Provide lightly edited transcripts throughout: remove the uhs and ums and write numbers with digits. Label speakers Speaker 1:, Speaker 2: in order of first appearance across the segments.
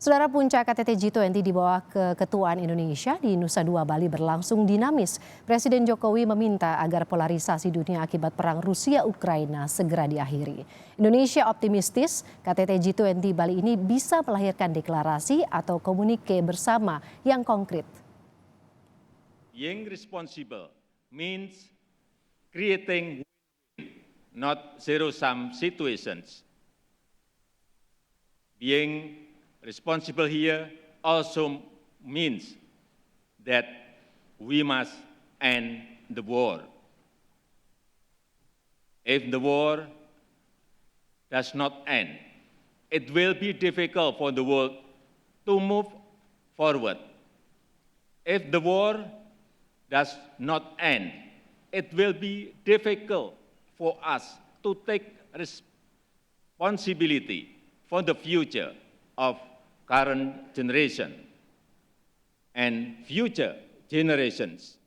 Speaker 1: Saudara, puncak KTT G20 di bawah keketuaan Indonesia di Nusa Dua Bali berlangsung dinamis. Presiden Jokowi meminta agar polarisasi dunia akibat perang Rusia-Ukraina segera diakhiri. Indonesia optimistis KTT G20 Bali ini bisa melahirkan deklarasi atau komunike bersama yang konkret.
Speaker 2: Being responsible means creating not zero-sum situations. Being responsible here also means that we must end the war. If the war does not end, it will be difficult for the world to move forward. If the war does not end, it will be difficult for us to take responsibility for the future of current generation and future generations.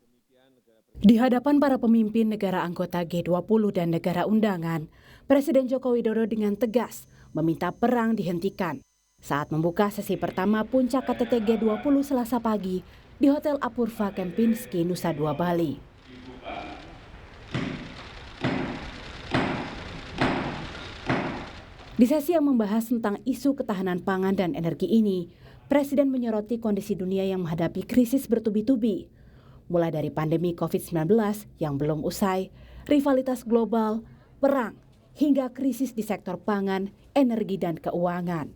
Speaker 3: Di hadapan para pemimpin negara anggota G20 dan negara undangan, Presiden Joko Widodo dengan tegas meminta perang dihentikan saat membuka sesi pertama puncak KTT G20 Selasa pagi di Hotel Apurva Kempinski, Nusa Dua Bali. Di sesi yang membahas tentang isu ketahanan pangan dan energi ini, Presiden menyoroti kondisi dunia yang menghadapi krisis bertubi-tubi, mulai dari pandemi COVID-19 yang belum usai, rivalitas global, perang, hingga krisis di sektor pangan, energi, dan keuangan.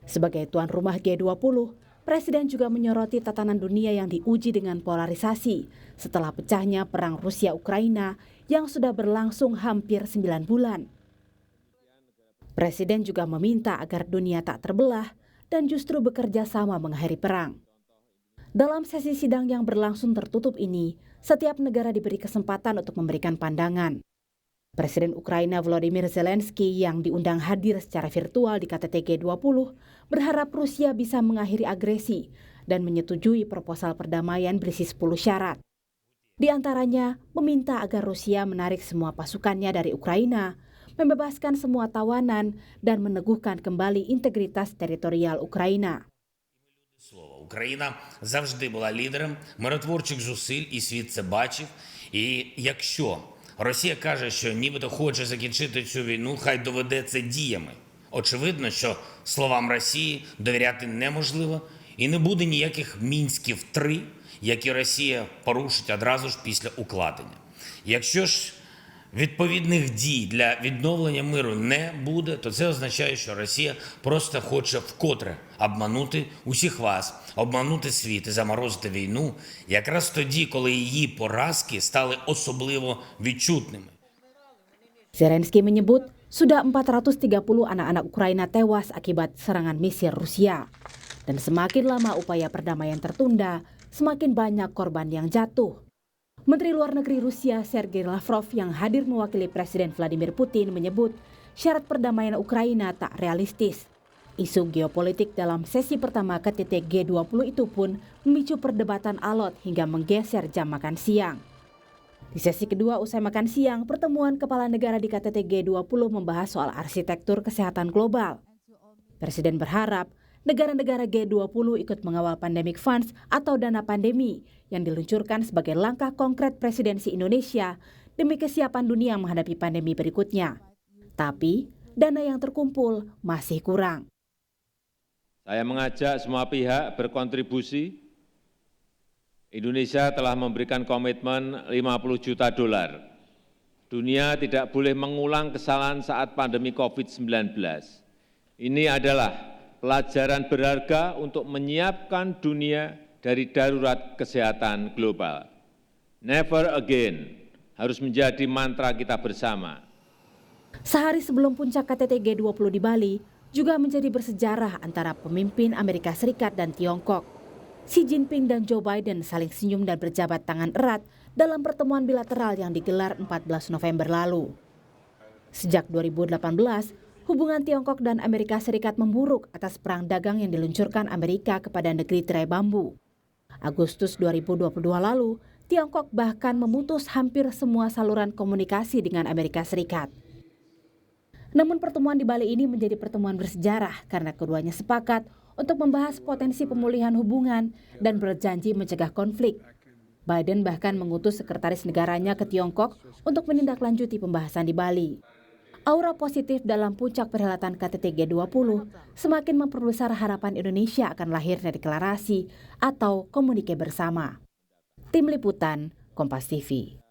Speaker 3: Sebagai tuan rumah G20, Presiden juga menyoroti tatanan dunia yang diuji dengan polarisasi setelah pecahnya perang Rusia-Ukraina yang sudah berlangsung hampir 9 bulan. Presiden juga meminta agar dunia tak terbelah dan justru bekerja sama mengakhiri perang. Dalam sesi sidang yang berlangsung tertutup ini, setiap negara diberi kesempatan untuk memberikan pandangan. Presiden Ukraina Volodymyr Zelensky yang diundang hadir secara virtual di KTT G20 berharap Rusia bisa mengakhiri agresi dan menyetujui proposal perdamaian berisi 10 syarat. Di antaranya, meminta agar Rusia menarik semua pasukannya dari Ukraina, membebaskan semua tawanan, dan meneguhkan kembali integritas teritorial Україна.
Speaker 4: Україна завжди була лідером миротворчих зусиль, і світ це бачив. І якщо Росія каже, що нібито хоче закінчити цю війну, хай доведе це діями. Очевидно, що словам Росії довіряти неможливо, і не буде ніяких Мінськів 3, які Росія порушить одразу ж після укладення. Якщо ж відповідних дій для відновлення миру не буде, то це означає, що Росія просто хоче вкотре обманути усіх вас, обманути світ і заморозити війну, якраз тоді, коли її поразки стали особливо відчутними.
Speaker 3: Zelensky menyebut sudah 430 anak-anak Ukraina tewas akibat serangan misil Rusia. Dan semakin lama upaya perdamaian tertunda, semakin banyak korban yang jatuh. Menteri Luar Negeri Rusia Sergei Lavrov yang hadir mewakili Presiden Vladimir Putin menyebut syarat perdamaian Ukraina tak realistis. Isu geopolitik dalam sesi pertama KTT G20 itu pun memicu perdebatan alot hingga menggeser jam makan siang. Di sesi kedua usai makan siang, pertemuan kepala negara di KTT G20 membahas soal arsitektur kesehatan global. Presiden berharap negara-negara G20 ikut mengawal Pandemic Funds atau dana pandemi yang diluncurkan sebagai langkah konkret presidensi Indonesia demi kesiapan dunia menghadapi pandemi berikutnya. Tapi, dana yang terkumpul masih kurang.
Speaker 2: Saya mengajak semua pihak berkontribusi. Indonesia telah memberikan komitmen 50 juta dolar. Dunia tidak boleh mengulang kesalahan saat pandemi COVID-19. Ini adalah pelajaran berharga untuk menyiapkan dunia dari darurat kesehatan global. Never again harus menjadi mantra kita bersama.
Speaker 3: Sehari sebelum puncak KTT G20 di Bali juga menjadi bersejarah antara pemimpin Amerika Serikat dan Tiongkok. Xi Jinping dan Joe Biden saling senyum dan berjabat tangan erat dalam pertemuan bilateral yang digelar 14 November lalu. Sejak 2018, hubungan Tiongkok dan Amerika Serikat memburuk atas perang dagang yang diluncurkan Amerika kepada negeri tirai bambu. Agustus 2022 lalu, Tiongkok bahkan memutus hampir semua saluran komunikasi dengan Amerika Serikat. Namun pertemuan di Bali ini menjadi pertemuan bersejarah karena keduanya sepakat untuk membahas potensi pemulihan hubungan dan berjanji mencegah konflik. Biden bahkan mengutus sekretaris negaranya ke Tiongkok untuk menindaklanjuti pembahasan di Bali. Aura positif dalam puncak perhelatan KTT G20 semakin memperbesar harapan Indonesia akan lahirnya deklarasi atau komunike bersama. Tim Liputan, Kompas TV.